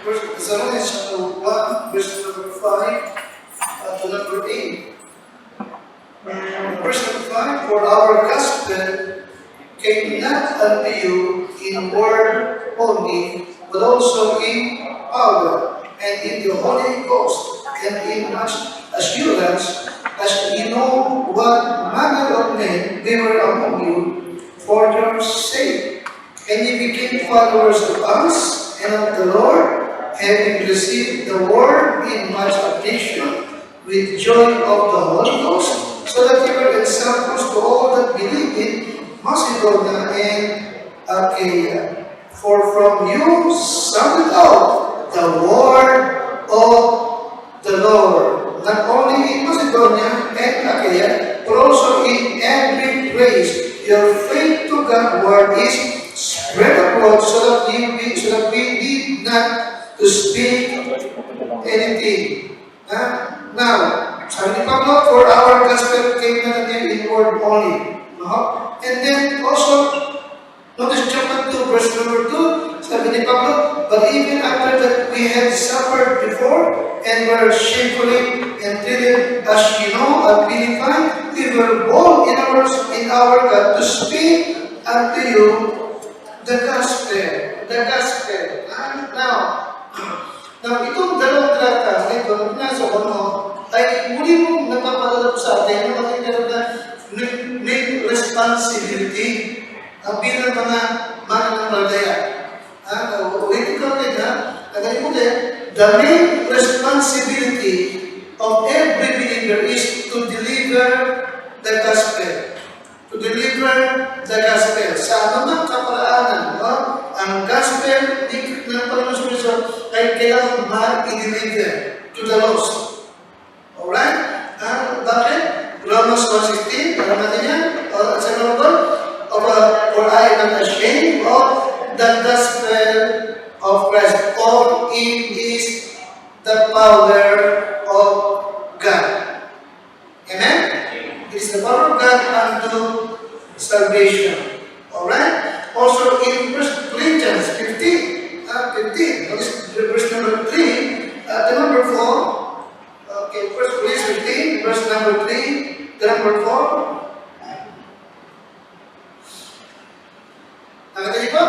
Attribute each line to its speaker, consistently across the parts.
Speaker 1: First Thessalonians chapter 1, verse number 5 to number 8. Verse number 5, for our gospel came not unto you in word only, but also in power, and in the Holy Ghost, and in much assurance, as ye know what manner of men we were among you for your sake. And ye became followers of us and of the Lord, having received the word in much affliction, with joy of the Holy Ghost, so that you were examples to all that believe in Macedonia and Achaia. For from you sounded out the word of the Lord, not only in Macedonia and Achaia, but also in every place. Your faith to God's word is spread abroad, so that we need not to speak anything. Now, sabi ni Pablo, for our gospel came not unto you in word only. And then also, notice chapter 2, verse number 2, sabi ni Pablo, but even after that we had suffered before, and were shamefully entreated, as you know, and vilified, we were bold in our God to speak unto you the gospel. The gospel. Now, itong dalawang trata, ito, nasa ay muli mong nagpapalala sa atin na magkakaroon na may responsibility bilang mga mananampalataya. Ulitin ko ulit nagalimutin, the main responsibility of every believer is to deliver the gospel. To deliver the gospel. Sa anumang kaparaanan, ang gospel ng Panginoon Kristo ay kailangan ma-i-deliver to the lost. Alright? Bakit? Romans 1:16, alam natin yan? Sa number? For I am not ashamed of the gospel of Christ. For it is the power of God. Amen? It is the power of God unto salvation. Alright? Also in 1 Corinthians 15, verse number 3, the number 4. Okay, 1 Corinthians 15, verse number 3, the number 4. Nakatali po?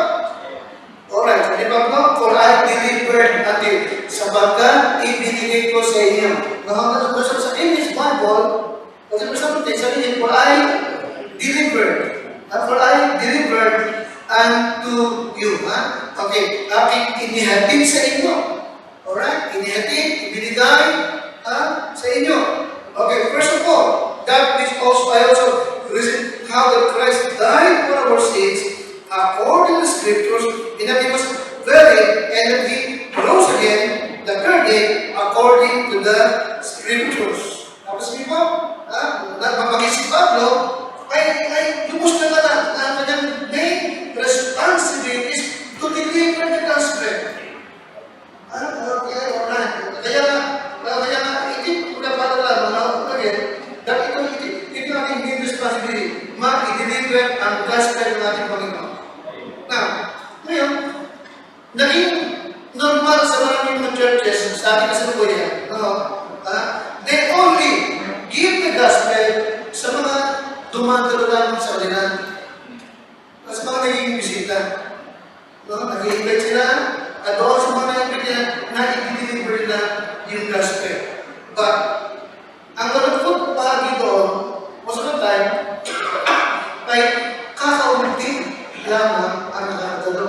Speaker 1: Alright, sabi pa po, for I delivered unto you. Sapagkat ibinigay ko sa inyo. Nakakasama sa English Bible, kasi po something, sabi niya, for I delivered unto you. Okay, aking inihatid sa inyo. Alright, inihatid, ibinigay sa inyo. Okay, first of all, that which also I also reason how that Christ died for our sins according to the scriptures, in that he was buried and that he rose again the third day according to the scriptures. Tapos di ba? Mapag-isip Pablo, ay lubos na ang kanyang main responsibility is to deliver the gospel. Kaya nga, hindi ko na pala again, that ito ating main responsibility, ma-i-deliver ang gospel ng ating Panginoon. Now, ngayon, naging normal sa maraming mga churches, sa ating kasalukuyan, they only give the gospel sa mga dumadalo lang sa kanila. Sa mga naging bisita. Nag-i-invite sila, at doon sa mga nag-i-invite na i-deliver nila yung gospel. But, ang kalungkot bahagi doon, most of the time, ay kakaunti lamang ang nakakadalo.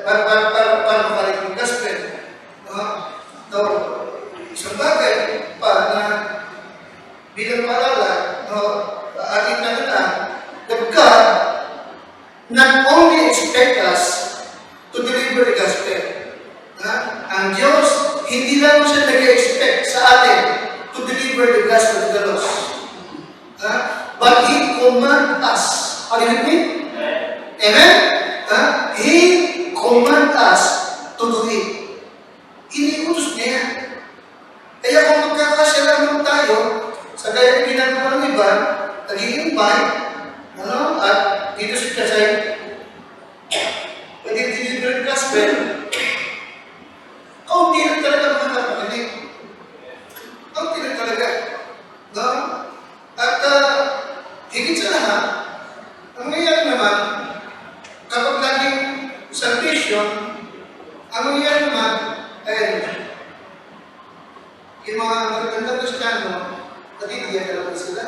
Speaker 1: Para makalig yung gospel. Isang bagay pa na bilang paalala, ating nakita, that God not only expect us to deliver the gospel. Ang Diyos, hindi lang siya nag-expect sa atin to deliver the gospel to the lost. But He command us. Are you with me? Amen? He command us to do it. Iniutos niya. Kaya kung magkakasya lang tayo, sa gaya ng ginagawa ng iba, nag-i-invite, at dito si Kasay, pwede deliver the gospel, salvation, ang mangyayari naman, ay yung mga magagandang Kristiyano, natitiyak na naman sila.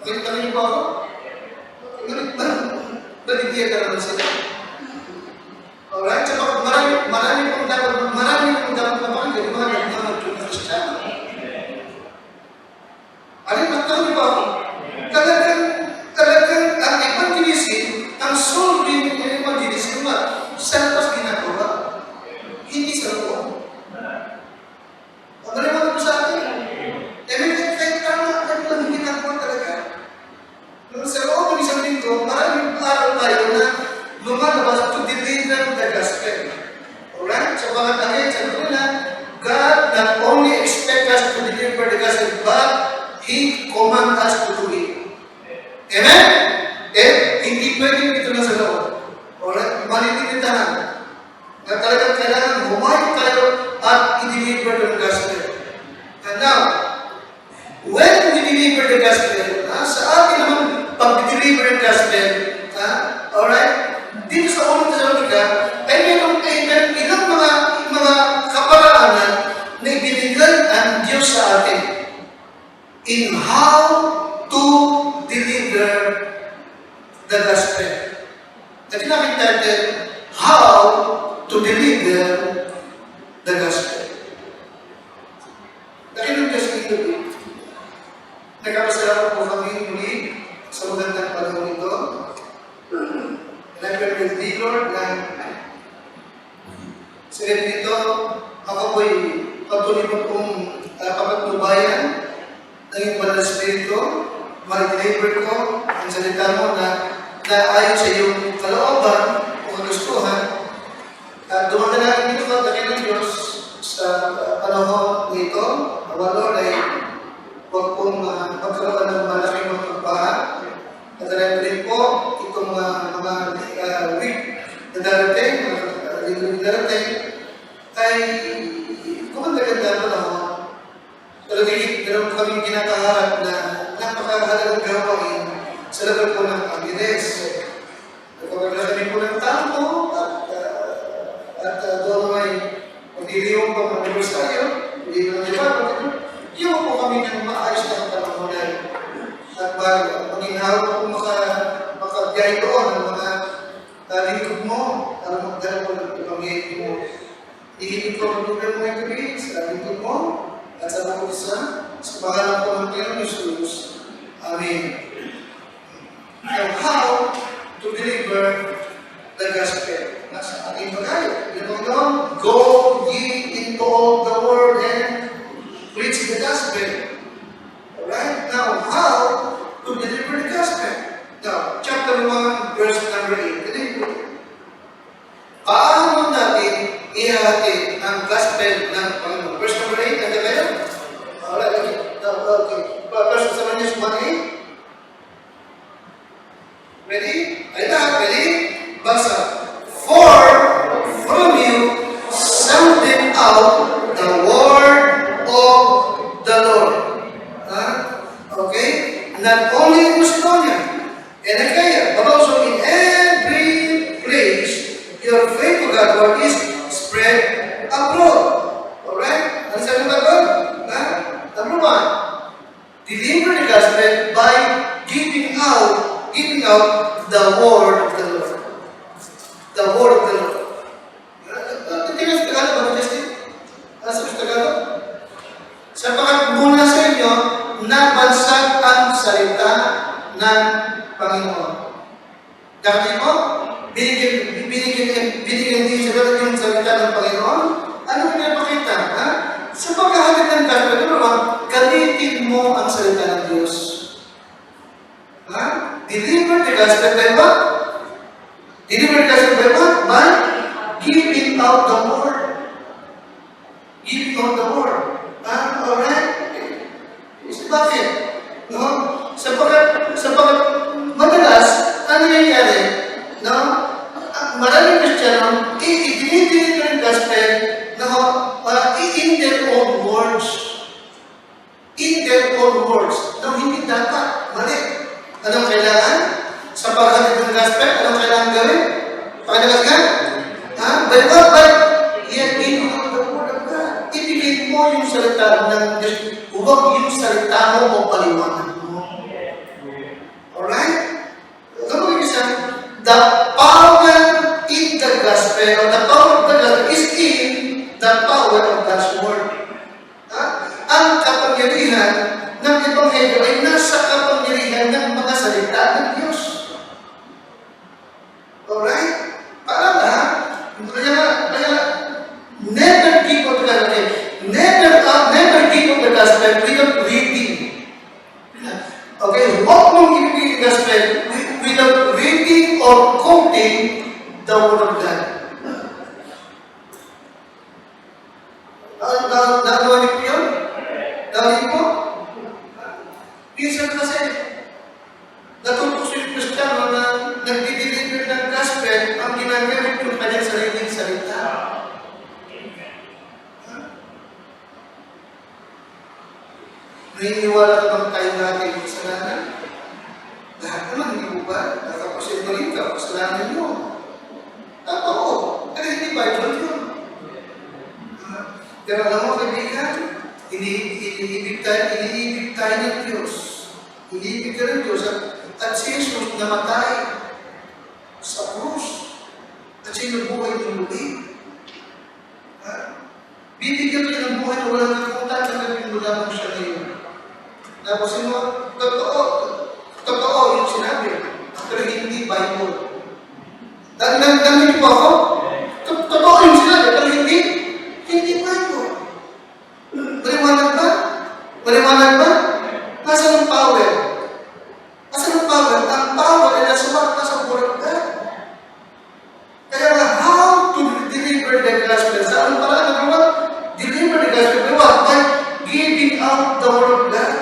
Speaker 1: Nakita niyo ba ako? Natitiyak na naman sila. Alright? So, marami pong dapat mapakinggan yung mga nagtulong na Kristiyano. Alin, nakita niyo ba ako? Talagang ang evangelism, ang soul winning ng evangelism, saan pas ginagawa? Hindi sa loob. Ang nalimutan ko sa atin. Kahit tama, hindi ginagawa talaga. Sa loob ng isang linggo, maraming araw tayo na lumalabas to deliver the gospel. Alright? So, mga tagay, sabi ko na, God not only expect us to deliver the gospel, but He command us to do it. Amen? Hindi pwedeng ito na sa loob. Alright? Malilimitahan. Na talagang kailangan humayag tayo at i-deliver the gospel. And now, when we deliver the gospel, sa atin naman pag-deliver the gospel, alright? Dito sa unang Thessalonica, ay meron ilang mga kaparaanan na ibinigay ang Diyos sa atin in how to deliver the gospel. At tinakit natin how to deliver the gospel. Nakinig Diyos ng ito. Nagkapasalamat po kami muli sa magandang panahon ito. And I pray with thee, Lord, na sa gabi nito, ako po'y patuloy mo pong kapagtubayan ng iyong banal na Espiritu, ma-deliver ko ang salita mo na ayon sa iyong kalooban o kagustuhan. At dumaga natin dito ka, ng Diyos sa panahon nito, our Lord ay huwag pong magkaroon ng malaking mga pagbaha. At alam rin po, itong mga week na darating, linggo na darating, ay kumaganda pa naman. Talagang meron po kami kinakaharap na napakahalagang gawain sa laban po ng Angeles. Nagpapagala kami po ng tampo at doon may magdiliyong po ng anibersaryo, hindi na naman, iyon po kami ng maayos na kapanahonan. At maginawa po makabiyahe doon ang mga lingkod mo para magdala po ng Ebanghelyo mo. Ihigit ko ang lugar mo ngayon gabi sa lingkod mo at sa mga isa sa pangalan po ng Panginoon Jesus. Amen. Now, how to deliver the gospel? Nasa ating bagay. Yung Panginoon, go ye into all the world and preach the gospel. Alright? Now, how to deliver the gospel? Now, chapter 1, verse number 8. Deliver. Paano natin ihahatid ang gospel ng Panginoon? Verse number 8, ano kayo? Alright, okay. Verse number 1, 8. Ready? Ay lahat, ready? Basa. For from you sounded out the word of the Lord. Okay? Not only in Macedonia and Achaia, but also in every place, your faith to God is spread abroad. Alright? Ano sabi ba doon? Number 1, deliver the gospel by giving out the word of the Lord. The word of the Lord. Tingnan sa Tagalog, Brother Justin? Sa Tagalog? Sapagat muna sa inyo, nabansag ang salita ng Panginoon. Dati po, binigyan din sila yung salita ng Panginoon. Ano pinapakita? Sa pagkahalit ng gospel, gamitin mo ang salita ng Diyos. Deliver the gospel by what? Deliver the gospel by what? By giving out the word. Giving out the word. Alright? Bakit? No? Sapagat madalas, ano nangyayari? No? Maraming Kristiyano, i-deliver yung gospel in their own words. In their own words. No, hindi dapat. Mali. Anong kailangan? Sa paghatid ng gospel, anong kailangan gawin? Pakalakas ka? Ha? By what? By hearing the word of God. Ibigay mo yung salita ng Diyos. Huwag yung salita mo o paliwanag mo. Alright? Ano yung isa? The power in the gospel, or the power of the gospel is in the power of God's word. Ha? Ang kapangyarihan ng Ebanghelyo ay nasa kapangyarihan ng mga salita ng Diyos. Alright? Para na, kaya, never give up the gospel. Never give up the gospel without reading. Okay, huwag mong ibigay ang gospel without reading or quoting the word of God. Nagawa niyo po yun? Dahil po? Minsan kasi, natutokso yung Kristiyano na nagdi-deliver ng gospel, ang ginagamit yung kanyang sariling salita. Naniniwala ka bang tayo natin yung kasalanan? Lahat naman, hindi mo ba? Nakapasin mo rin ka, kasalanan mo. Oo, pero hindi Bible yun. Pero alam mo, kaibigan, iniibig tayo ng Diyos. Iniibig ka ng Diyos at si Jesus namatay sa krus at sinubuhay ng muli. Bibigyan ka ng buhay na walang kakuntan sa gawin mo lamang siya ngayon. Tapos mo, totoo yung sinabi, pero hindi Bible. Nandito po ako? Totoo yung sinabi, pero hindi Bible. Maliwanag ba? Maliwanag ba? Nasaan ang power? Nasaan ang power? Ang power ay nasa word of God. Kaya nga, how to deliver the gospel? Sa anong paraan? Deliver the gospel. By giving out the word of God.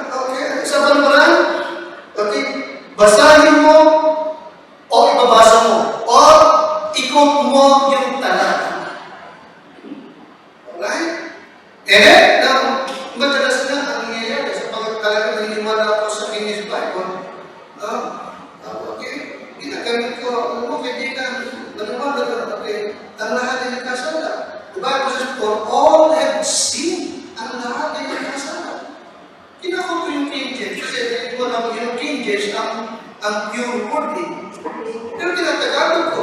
Speaker 1: Okay. Sa anong paraan? Okay. Basahin mo o ibabasa mo o ikot mo yung talata. Alright? Madalas na ang nangyayari sa pagkakalaga naniniwala ako sa English Bible. Okay? Ginagamit ko, alam mo, kaibigan, naniwala na, okay, ang lahat ay nagkasala. The Bible says, for all have sinned, ang lahat ay nagkasala. Kinakot ko yung King James, kasi naniwala ko yung King James ang pure wording. Pero tinatagalog ko,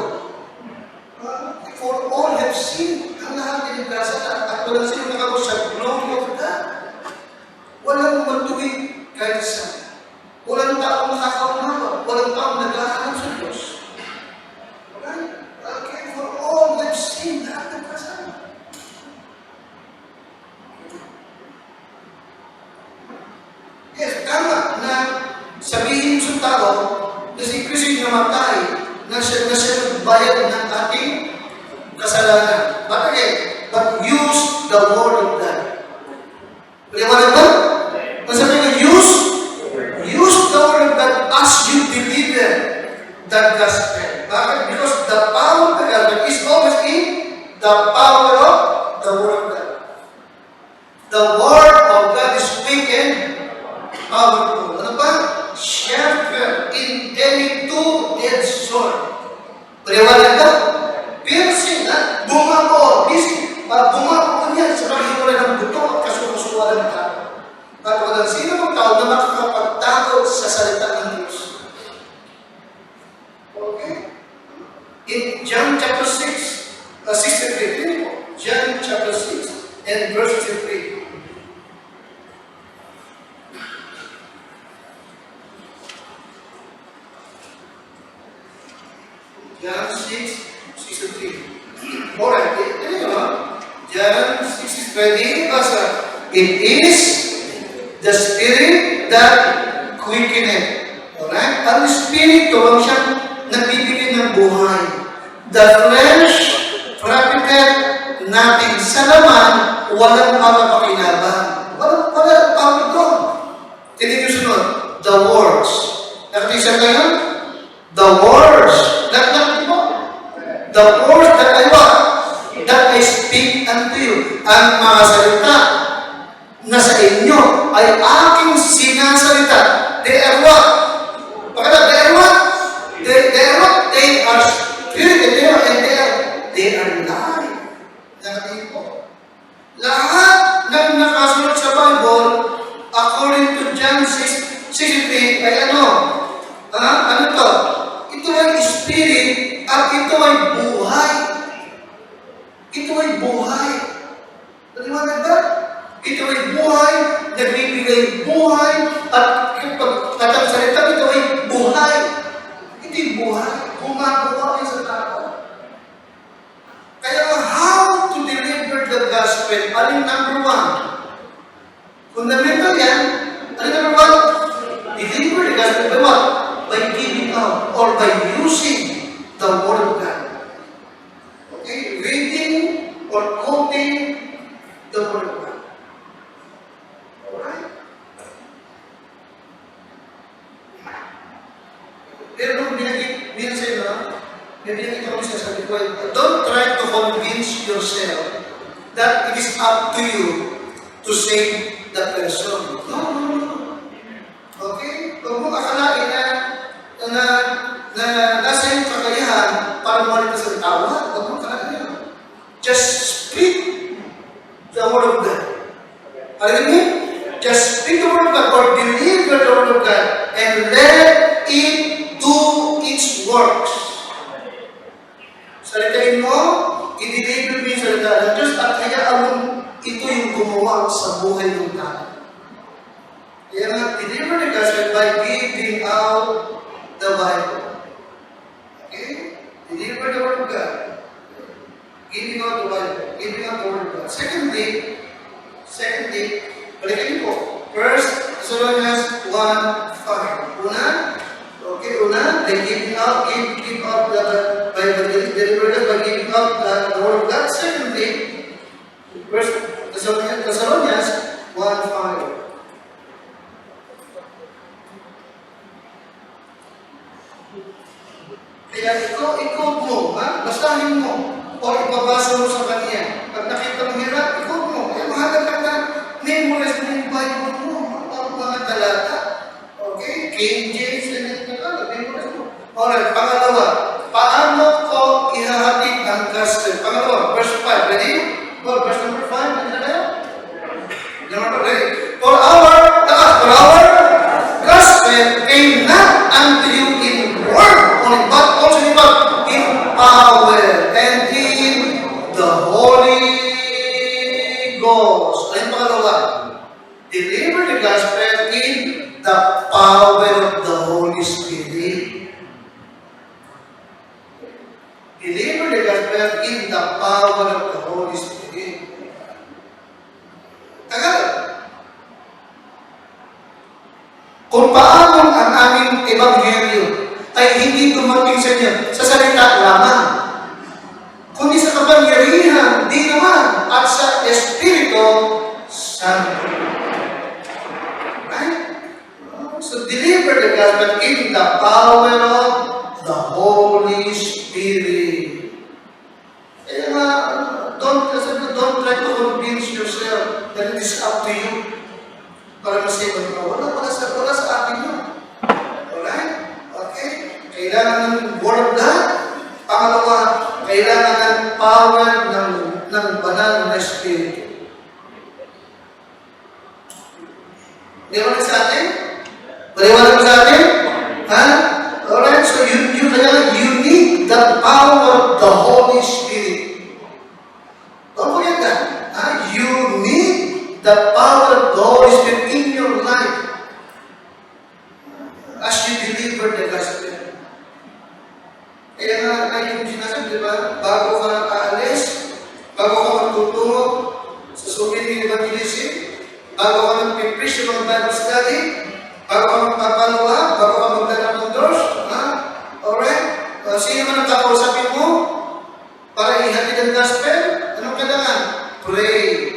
Speaker 1: for all have sinned, ang lahat ay nagkasala. At walang sino nakabos sa glory of God. Walang matuwid kahit isa. Walang taong nakakaunawa. Walang taong naghahanap sa Diyos. Alright? Okay, for all have sinned, lahat nagkasala. Yes, tama na sabihin sa tao na si Kristo namatay, na siya nagbayad ng ating kasalanan. But use the word of God. Paliwanag ba? Masabi nga, use the word of God as you deliver the gospel. Bakit? Because the power of the gospel is always in the power of the word of God. The word of God is weak and powerful. Ano ba? Sharper in any two-edged sword. Paliwanag ba? Piercing, bunga ko, bunga ko niyan sa paghiwalay ng buto at kasusuwalan ng tao. At walang sino ng tao na makakapagtakot sa salita ng Diyos. Okay? In John chapter 6, 63, John chapter 6 and verse 63. John 6:63. Alright, ito yun. John 6:20, basa. It is the Spirit that quickeneth. Alright? Ang Espiritu ang siyang nagbibigay ng buhay. The flesh profiteth nothing. Sa laman, walang makapakinabang. Walang tawag doon. Tignan niyo sunod. The words. Nakatisa kayo? The words. The words that I what? That I speak unto you. Ang mga salita na sa inyo ay aking sinasalita. They are what? They are what? They At ito ay buhay. Ito ay buhay. Naliwanag ba? Ito ay buhay, nagbibigay buhay, at kapag katang salita, ito ay buhay. Ito ay buhay. Gumagawa yan sa tao. Kaya how to deliver the gospel? Alin number one? Fundamental yan. Alin number one? Deliver the gospel by what? By giving out or by using the word of God. Okay? Reading or quoting the word of God. Alright? Pero nung binagin sa inyo, binagin ko sa sabi ko, don't try to convince yourself that it is up to you to save the person. No, no, no. Okay? Huwag mong akalain na nasa iyong kakayahan para mawalita sa tawa. Huwag mong akalain yun. Just speak the word of God. Alam niyo? Just speak the word of God or deliver the word of God and let it do its works. Salitain mo, i-deliver mo yung salita ng Diyos at hayaan mo ito yung gumawa sa buhay ng tao. Kaya nga, deliver the gospel by giving out the Bible. Okay? Deliver the word of God. Giving out the Bible. Giving out the word of God. Secondly, balikan niyo po. First, Thessalonians 1:5. Una, they give out the Bible, deliver us by giving out the word of God. Secondly, First Thessalonians 1:5. Kaya ikaw mo, basahin mo, o ipabasa mo sa kanya. Pag nakita mo hirap, ikaw mo. Kaya mahalaga na memorize mo yung Bible mo, mga talata. Okay? King James, memorize mo. Alright, pangalawa, paano ko ihahatid ang gospel? Pangalawa, verse 5. Ready? Well, verse number 5, ano na kayo? Number 5. For our gospel came not unto you in word only, but also in what? In power and in the Holy Ghost. Ano yung pangalawa? Deliver the gospel in the power of the Holy Spirit. Deliver the gospel in the power of the Holy Spirit. Tagal. Kung paano ang aming ebanghelyo ay hindi dumating sa inyo sa salita lamang, kundi sa kapangyarihan, di naman, at sa Espiritu Santo. Right? So deliver the gospel in the power of the Holy Spirit. Kaya nga, don't try to convince yourself that it is up to you para masibag mo. Wala sa atin yun. Alright? Okay? Kailangan ng Word of God. Pangalawa, kailangan ng power ng banal na Espiritu. Baliwanag sa atin? Baliwanag sa atin? Ha? Alright? So you need the power of the Holy Spirit. Don't forget that. You need the power of the Holy Spirit in your life as you deliver the gospel. Kaya nga yung sinasabi, di ba? Bago ka aalis, bago ka magtutungo sa sumiling evangelism, bago ka mag-preach ng Bible study, bago ka magpapaluwa, bago ka magdala ng doors, alright? Sino man ang kakausapin mo para ihatid ang gospel? Anong kailangan? Pray.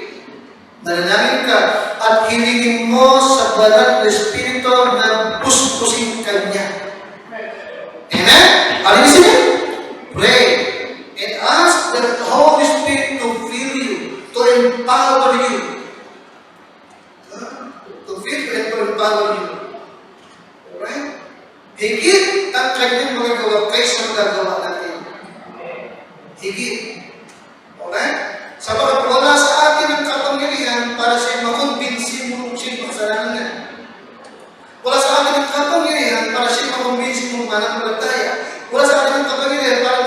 Speaker 1: Manalangin ka at hilingin mo sa banal na Espiritu na puspusin ka niya. Amen? Alin niya? Pray. And ask the Holy Spirit to fill you, to empower you. To fill you and to empower you. Alright? Higit ang kanyang magagawa kaysa magagawa natin. Higit. Alright? Sabagat wala sa atin ang kapangyarihan para siya makumbinsin mo kung sino kasalanan niya. Wala sa atin ang kapangyarihan para siya makumbinsin mo mananampalataya. Wala sa atin ang kapangyarihan para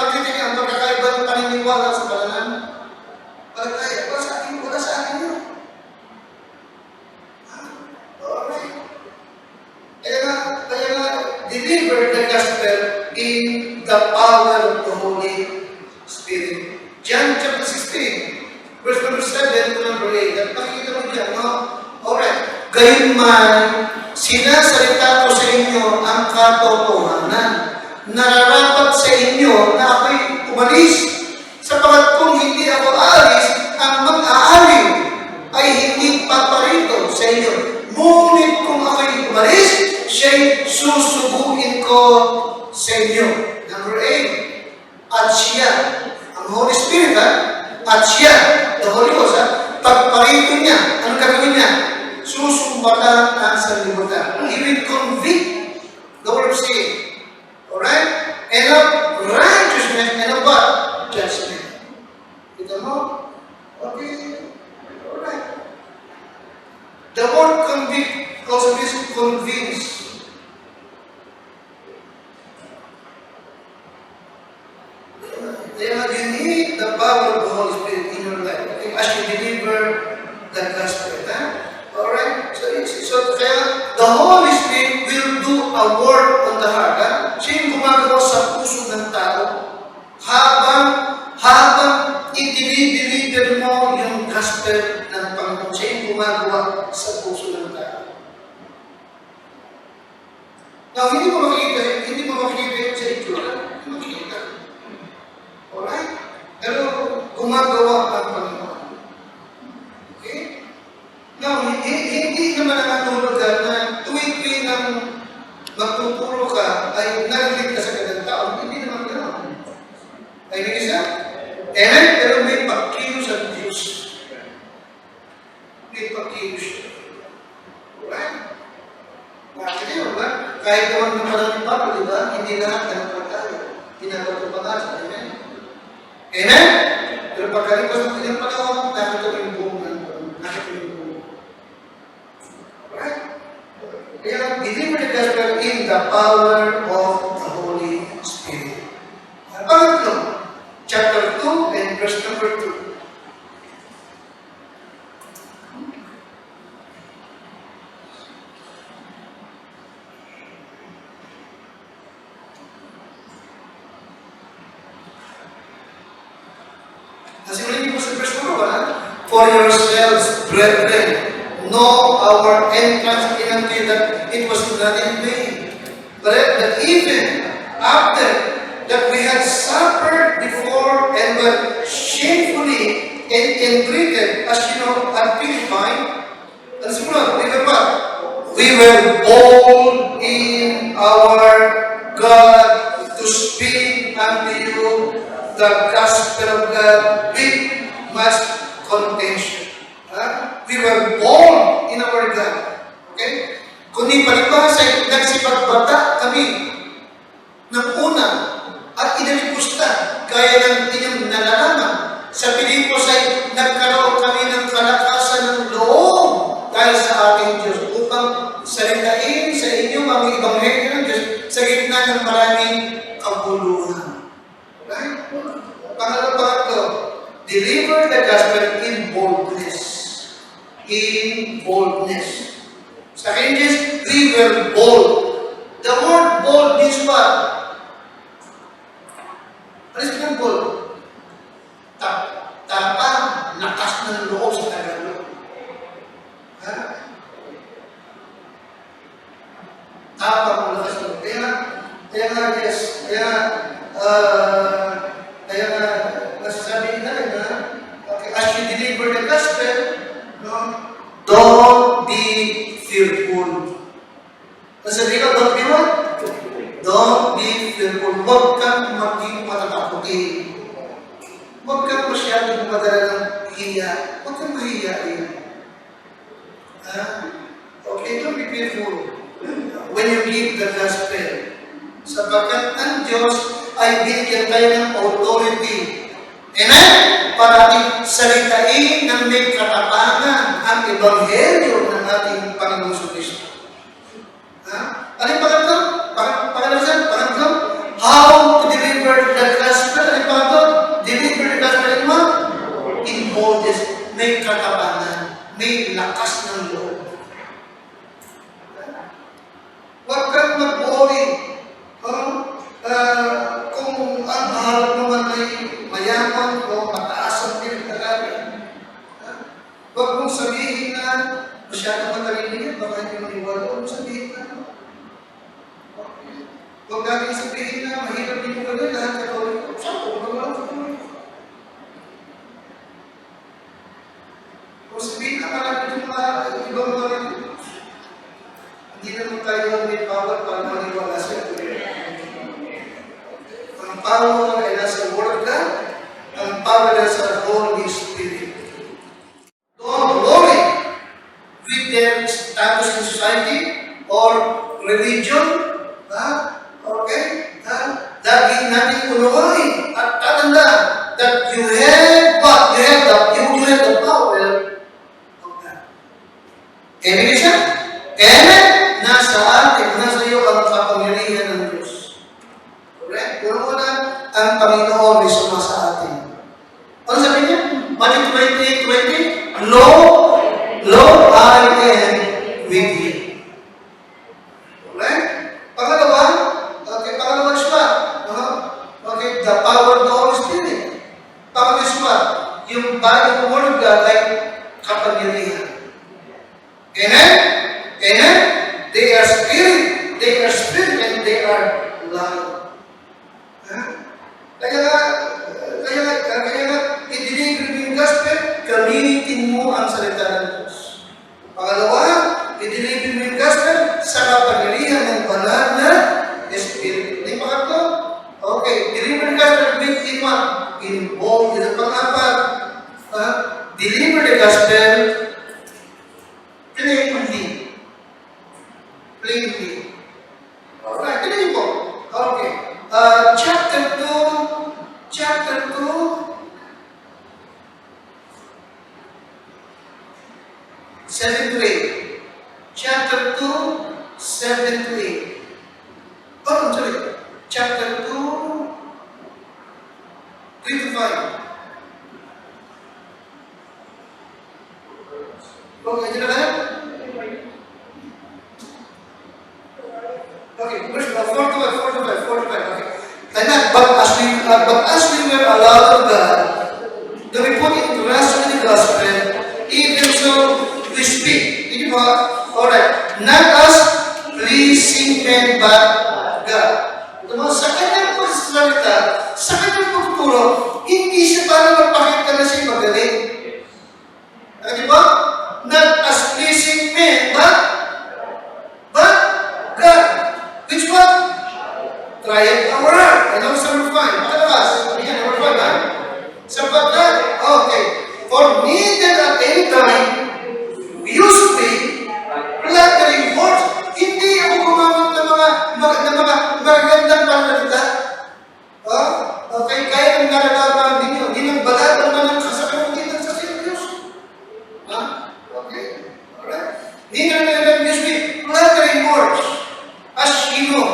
Speaker 1: gayunman, sinasalita ko sa inyo ang katotohanan. Nararapat sa inyo na ako'y umalis, sapagat kung hindi ako aalis, ang mag-aaliw ay hindi paparito sa inyo. Ngunit kung ako'y umalis, siya'y susubukin ko sa inyo. Number 8, at siya, ang Holy Spirit, at siya, the Holy Ghost, pagparito niya, ano gagawin niya? Susumbatan ang sanlibutan. He will convict the word of sin. Alright? And of righteousness and of what? Judgment. Kita mo? Okay. Alright. The word convict also means convince. You need the power of the Holy Spirit in your life. Okay? As you deliver the gospel. Alright? So kaya, the Holy Spirit will do a work on the heart. Siya yung gumagawa sa puso ng tao habang i-deliver mo yung gospel ng Panginoon. Siya yung gumagawa sa puso ng tao. Now, hindi mo makikita yun sa itsura. Hindi mo makikita. Alright? Pero gumagawa ang Panginoon. Okay? Now, hindi naman nakatulad na tuwing ng magtuturo ka ay narinig ka sa kanyang tao. Hindi naman gano'n. Ay, nagisa? Amen? Pero may pagkilos ang Diyos. May pagkilos siya. Alright? Bakit yun, ba? Kahit naman ng maraming Pablo, di ba? Hindi lahat ng pagkaya. Pinapatupangasan. Amen? Amen? Pero pagkalipas ng kanyang panahon, nakita mo yung buong nakita mo yung buong. Alright? Kaya, deliver the gospel in the power of the Holy Spirit. Pangatlo, chapter 2 and verse number 2. Nasimulan niyo po sa verse 1, for yourselves, brethren, know our entrance into that it was not in vain, but that even after that we had suffered before and were shamefully entreated, as you know, at Philippi, and simula, we were what? We were bold in our God to speak unto you the gospel of God with much contention. We were bold in our God. Okay? Kundi palibasa, nagsipagbata kami ng una at inalipusta gaya ng inyong nalalaman. Sa Pilipos ay nagkaroon kami ng kalakasan ng loob dahil sa ating Diyos upang salitain sa inyo ang ebanghelyo ng Diyos sa gitna ng maraming kabuluhan. Right? Pangatlo, deliver the gospel in boldness. In boldness. Sa English, we were bold. The word bold means what? Ano is bold? Tapang, lakas ng loob sa Tagalog. Ha? Tapang, lakas ng loob. Kaya nga, yes, kaya nga, nasasabi na okay, as you deliver the gospel, no, don't be fearful. Nasabi ka, don't be what? Don't be fearful. Huwag kang maging matatakutin. Huwag kang masyadong madala ng hiya. Huwag kang mahihiyain. Okay, don't be fearful when you give the gospel. Sapagkat ang Diyos ay binigyan tayo ng authority. Amen? Para ating salitain ng may katapangan ang ebanghelyo ng ating Panginoon Kristo. Ano yung pangatlo? Pangatlo? How to deliver the gospel? Ano yung pangatlo? Deliver the gospel in what? In boldness. May katapangan. May lakas ng loob. Huwag kang mag-worry. Kung ang harap naman ay mayaman o mataas ang pinagkakaroon. Huwag mong sabihin na masyadong matalino yan. kahit yung maniwala, huwag sabihin na. Huwag natin sabihin na mahirap din mo gano'n, lahat Katoliko. Saan ko? Huwag walang Katoliko. Huwag sabihin na marami yung mga ibang mga religions. Hindi naman tayo may power para maniwala sa ito. Ang power ay nasa Word of God, ang power ay nasa Holy Spirit. Don't worry with their status in society or religion. Okay? Lagi natin unawain at tatandaan that you have what? You have the power of God. Amen siya? Amen? Nasa atin, nasa iyo ang kapangyarihan ng Diyos. Correct? Una-una, ang Panginoon ay sumasa atin. Ano sabi niya? Matthew 28:20, Lo, I am with you. Correct? Pangalawa siya. Okay, the power of the Holy Spirit. Pangalawa siya, yung bagong word of God ay kapangyarihan. Amen? Amen? They are spirit, and they are life. Kaya nga, i-deliver mo yung gospel, gamitin mo ang salita ng Diyos. Pangalawa, i-deliver mo yung gospel sa kapangyarihan ng banal na Espiritu. Yung pangatlo, okay, deliver the gospel in what? In bold. Yung pang-apat, deliver the gospel plainly. Alright, tingnan po. Okay. Chapter 2, 7 to 8. Chapter 2, 7 to 8. Oh, sorry. Chapter 2, 3 to 5. Okay, did I have? Okay, verse 4 to 5. Okay. And that, but as we were allowed of God, that we put into rest in the gospel, even so we speak. Did you know? Alright. Not us pleasing men, but God. Sa kanyang pagsasalita, sa kanyang pagtuturo, hindi siya para magpakita na siya magaling. Di ba? Not as pleasing men, but God. Which one? Triangle or not? I know it's number 5. Makalabas. Yan, number 5, ha? Sapagkat, okay. For neither at any time, we used to be flattering words. Hindi ako gumamit ng mga magagandang panalita. Okay, kaya ang nalalaman ninyo. Hindi nang balat ang mga sasabihin sa Diyos. Okay, alright. Neither at any time used to be flattering words. As you know.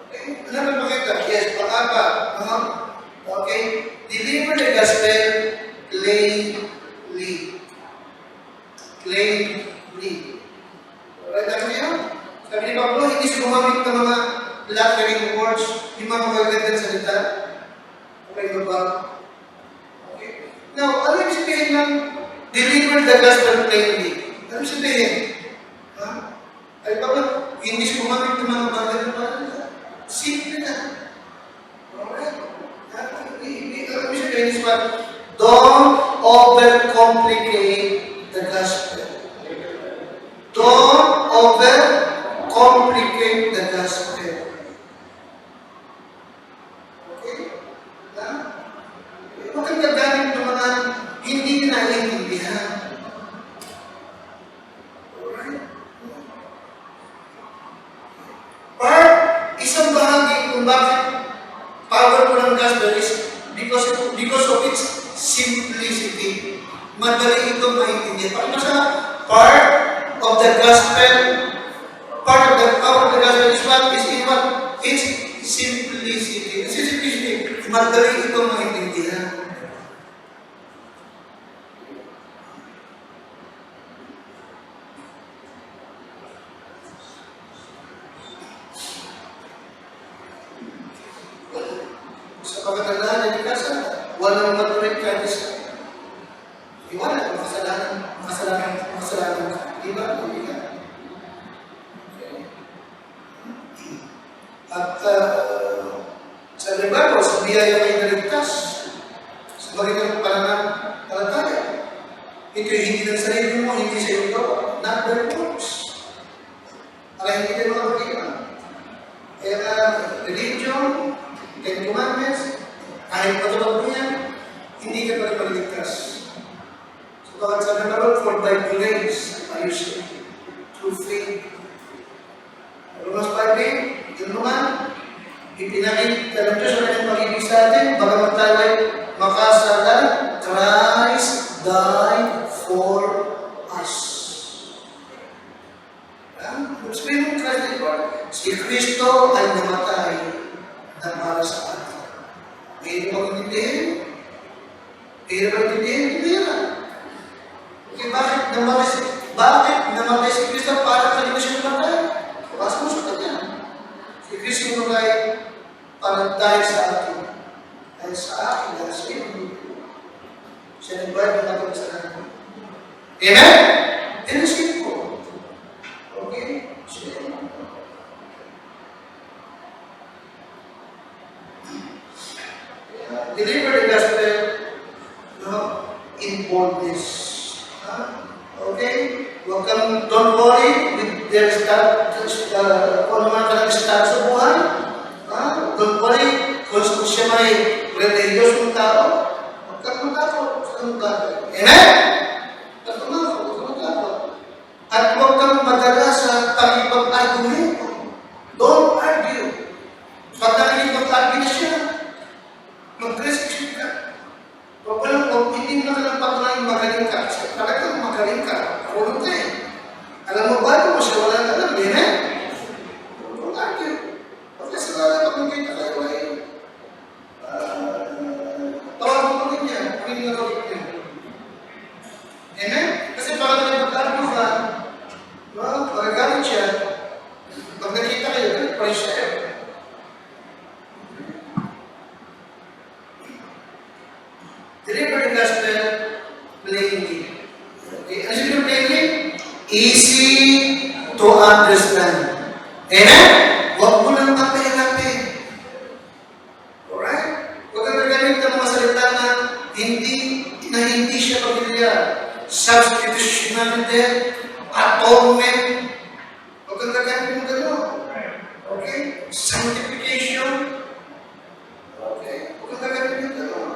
Speaker 1: Okay, ano ba makita? Yes, pang-apat. Okay, deliver the gospel plainly. Alright, ano yun? Sabi ni Pablo, hindi siya gumamit ng mga flattering words, yung mga magagandang salita. Okay ba? Okay. Now, ano yung sabihin ng deliver the gospel plainly? Ano yung sabihin? Ay, Pablo, hindi siya gumamit ng mga magagandang salita. Simple na. Alright? Ano yung sabihin is what? Don't overcomplicate the gospel. Don't overcomplicate the gospel. Okay? Huwag kang gagamit ng mga hindi naiintindihan. Alright? Or, isang bahagi kung bakit power ko ng gospel is because of its simplicity. Madali itong maintindihan. Paano sa part of the gospel is what? Is in what? It's simplicity. It's simplicity. Madali itong maintindihan. Sa pagkatandaan ng ikasa, walang matuloy kahit isa. Iwanan ang makasalanan. Di ba? Kaibigan? At sa libaro, sa biyaya kayo naligtas, sa bagay ng pananampalataya. Ito'y hindi ng sarili mo, hindi sa iyo gawa, not by works. Para hindi kayo makapagkipan. Kaya religion, Ten Commandments, kahit patulog mo yan, hindi ka pa rin maligtas. So bakit sabi na Lord, for by grace are you saved, through faith. Romans 5:8, yun naman, ipinakita ng Diyos sa kanyang pag-ibig sa atin, bagamat tayo ay makasala, Christ died for us. Sabihin mo, Christ died for us. Si Kristo ay namatay na para sa atin. May mo intindihin? May mo intindihin? Hindi yan. Okay, bakit namatay si Kristo para sa liwas yung namatay? Basta mo sa kanya. Si Kristo namatay para dahil sa atin. Dahil sa akin, dahil sa iyo. Siya nagbayad ng ating kasalanan. Amen? And it's simple. Okay? Deliver the gospel, in boldness. Okay? Don't worry with their kung naman ka ng start sa buhay. Don't worry kung siya may religious ng tao. Huwag kang matakot. Amen? Huwag kang matakot. At huwag kang madala sa pag-ibag-argumento. Don't argue. Pag nakikipag-argue na siya, mag-resist ka. Kung hindi mo na patuloy magaling ka, talagang magaling ka. Kulong ka eh. Alam mo ba mo siya wala alam, amen? Don't argue. Pagka sa wala pag magkita kayo ay tawag mo rin niya, kung hindi na rin niya. Amen? Kasi baka naman mag-argue ka, magagalit siya. Pag nakita kayo, galit pa rin siya. Deliver the gospel plainly. Okay? Ano sabi ng plainly? Easy to understand. Amen? Huwag mo nang papahirapin. Alright? Huwag kang nagamit ng mga salita na hindi siya pamilyar. Substitutional death, atonement. Huwag kang nagamit ng gano'n. Okay? Sanctification. Okay? Huwag kang nagamit ng gano'n.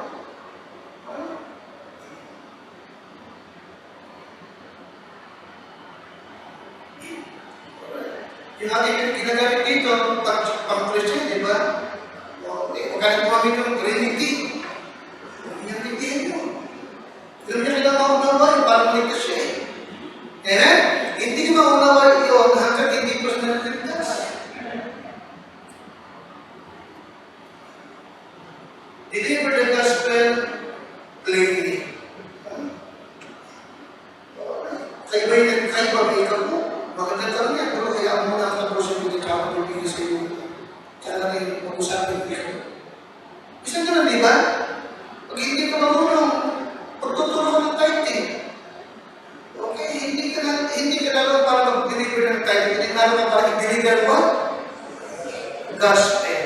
Speaker 1: Yung ating ginagamit dito, pang-Christian, di ba? Huwag ka gumamit ng Trinity. Yung tindihin mo. Yung niya kailangan maunawa, yung parang maligtas siya eh. Amen? Hindi ko maunawa yun hanggang hindi ko siya naligtas. Deliver the gospel plainly. Kayo ba may ikaw mo? Magandang tanong yan, pero kaya mo na tapos yung mga kapag-ibigay sa iyo. Kaya natin mag-usapin dito. Isa ka na, di ba? Pag hindi ka marunong, pagtutulong ka ng tithing. Okay, hindi ka lalo para mag-deliver ng tithing. Hindi lalo ka para i-deliver mo? Gospel.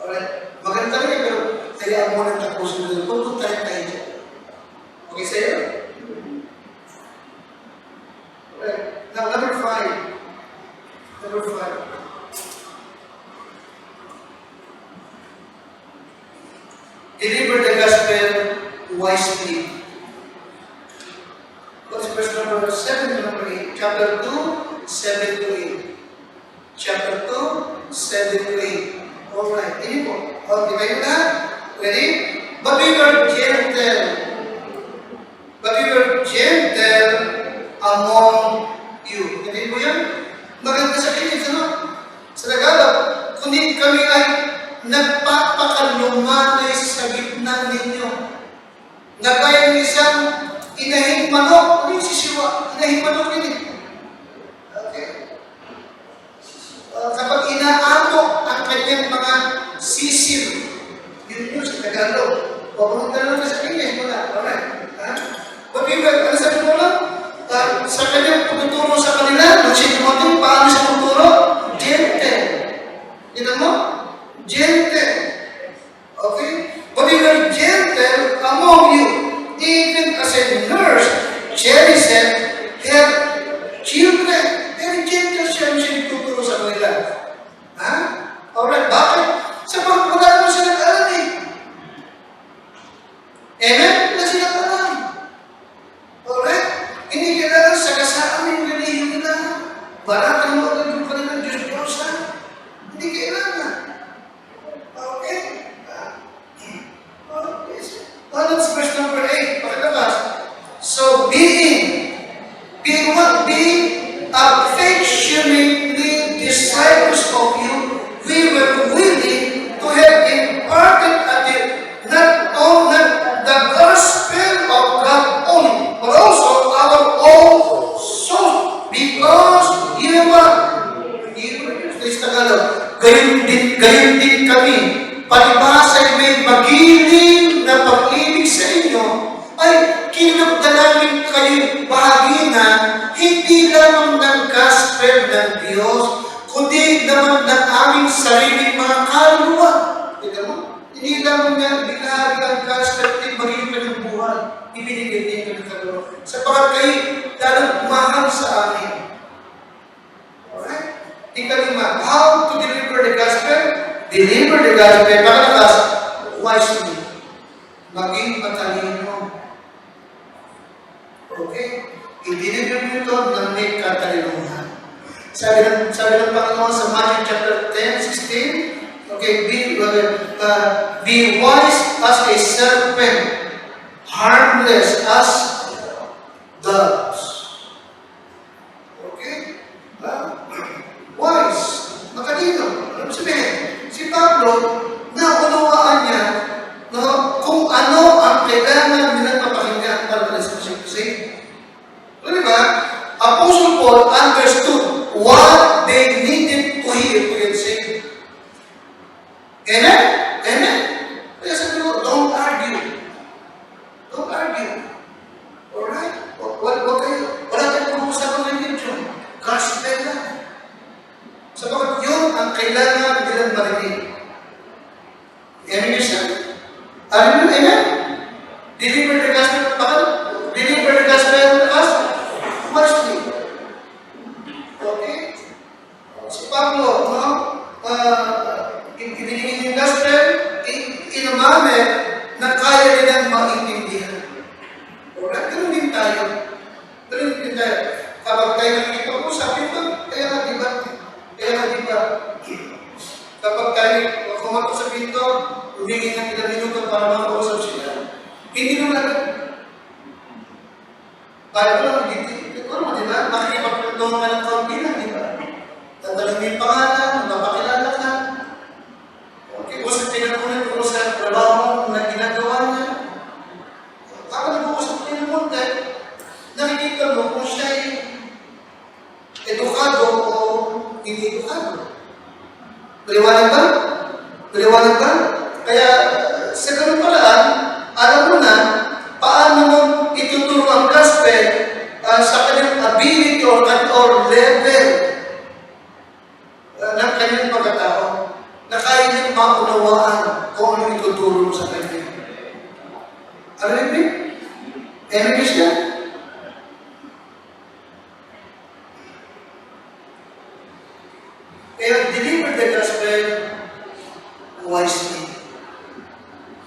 Speaker 1: Alright? Maganda rin, pero kaya mo na tapos yung tutulong tayo tayo. Okay sa'yo? Now, number 5. Deliver the gospel wisely. What's verse number 7 to number 8? Chapter 2, 7 to 8. Chapter 2, 7 to 8. Alright, ini po. Okay, kayo na? Ready? But we were gentle among you. Hindi mo yan? Maganda sa kinis, ano? Sa Tagalog, kundi kami ay nagpapakalumanay sa gitna ninyo. Nagayang isang inahing manok. Ano yung sisiwa? Inahing manok yun eh. Okay. Kapag inaamok ang kanyang mga sisil, yun sa Tagalog. Huwag mo na sa kinis mo na. Alright. But we were, ano sabi mo lang? Sa kanyang Hindi lang niya binahagi ang gospel, magiging kanyang buhay. Ibinigay niya yung kanyang sapagat kayo, lalong mahal sa amin. Alright? Ikalima, how to deliver the gospel? Deliver the gospel, pagkatakas, wisely. Maging matalino. Okay? I-deliver nyo ito ng may katalinuhan. Sabi ng Panginoon sa Matthew chapter 10, 16, okay, be wise as a serpent, harmless as doves. Okay? Wise. Matalino. Ano sabihin? Si Pablo, naunawaan niya kung ano ang kailangan nilang mapakinggan para sa Kristo. Ano ba? Apostle Paul understood what they needed to hear to get saved. Amen? Amen? Kaya sabi ko, don't argue. Don't argue. Alright? Wala tayong pag-usapan ng religion. Gospel lang. Sabagat yun ang kailangan nilang marinig. Amen niyo siya? Amen? Deliver the gospel. Bakit? Deliver the gospel as wisely. Okay? Si Pablo, ibinigay yung gospel, inumame na kaya nilang maintindihan. Alright? Ganun din tayo. Kapag tayo nakikipag-usap, kaya nga diba? Kapag tayo kumato sa pinto, humingin ng ilang minuto para makausap sila. Hindi naman agad. Kaya ko lang, diba? Makikipagpuntungan ka ng kaunti lang, diba? Tatalang mo yung pangalan, mapapakilala ka. Okay, usap kayo na kung sa trabaho na ginagawa niya. Ako nag-uusap kayo ng konti, nakikita mo kung siya ay edukado o hindi edukado. Paliwanag ba? Paliwanag ba? Kaya sa ganun paraan, alam mo na paano mo ituturo ang gospel sa kanyang ability or level ng kanyang pagkatao na kaya niyang maunawaan kung ano ituturo mo sa kanya. Ano yun? Ano yun siya? Kaya deliver the gospel wisely.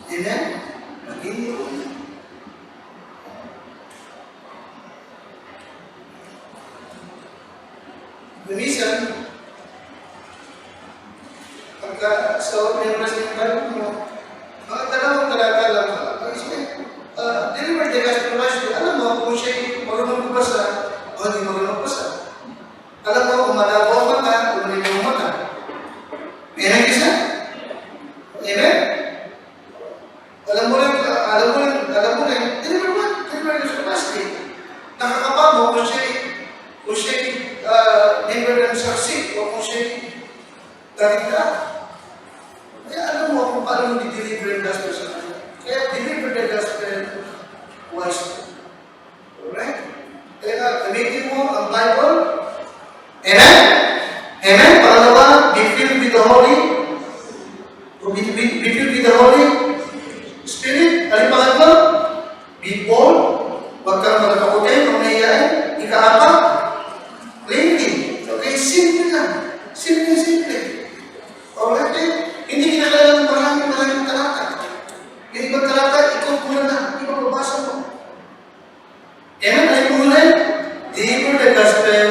Speaker 1: Amen? Maging minsan, pagka sa members ng Bible mo, mga dalawang talata lang, deliver the gospel wisely. Alam mo, kung siya'y marunong magbasa, o hindi marunong magbasa. Alam mo, kung malabo ang mata, kung malinaw ang mata. Amen isa? Amen? Alam mo rin, deliver the gospel wisely. Nakakapa mo kung siya'y member ng saksi o kung siya'y tarita. Kaya alam mo kung paano mo di-deliver yung gospel sa kanya. Kaya deliver the gospel wisely. Alright? Kaya gamitin mo ang Bible. Amen? Amen? Pangalawa, be filled with the Holy. Be filled with the Holy Spirit. Alin pangatlo? Be bold. Huwag kang magkakutin kung nahiyain. Ika-apat, plainly. Okay? Simple lang. Simple. Alright? Hindi kinakailangan maraming talata. Yung ibang talata, ikaw muna na. Hindi mo babasa mo. Amen? Ay muna, deliver the gospel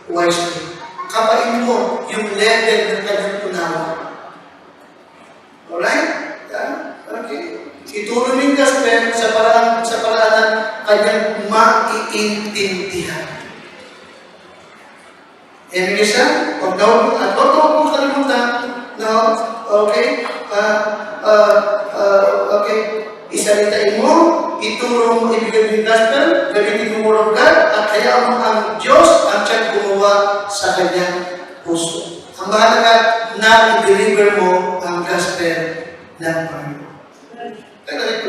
Speaker 1: wisely. Kapain mo yung level ng kanyang tunawa. Alright? Okay. Ituro mo yung gospel sa paraan ng kanyang maiintindihan. Amen isa? Huwag mo kalimutan. No? Okay? Okay. Isalitain mo, ituro mo, ibigay mo yung gospel, gamitin mo word of God, at hayaan mo ang Diyos ang siyang gumawa sa kanyang puso. Ang mahalaga na i-deliver mo ang gospel ng Panginoon. Kaya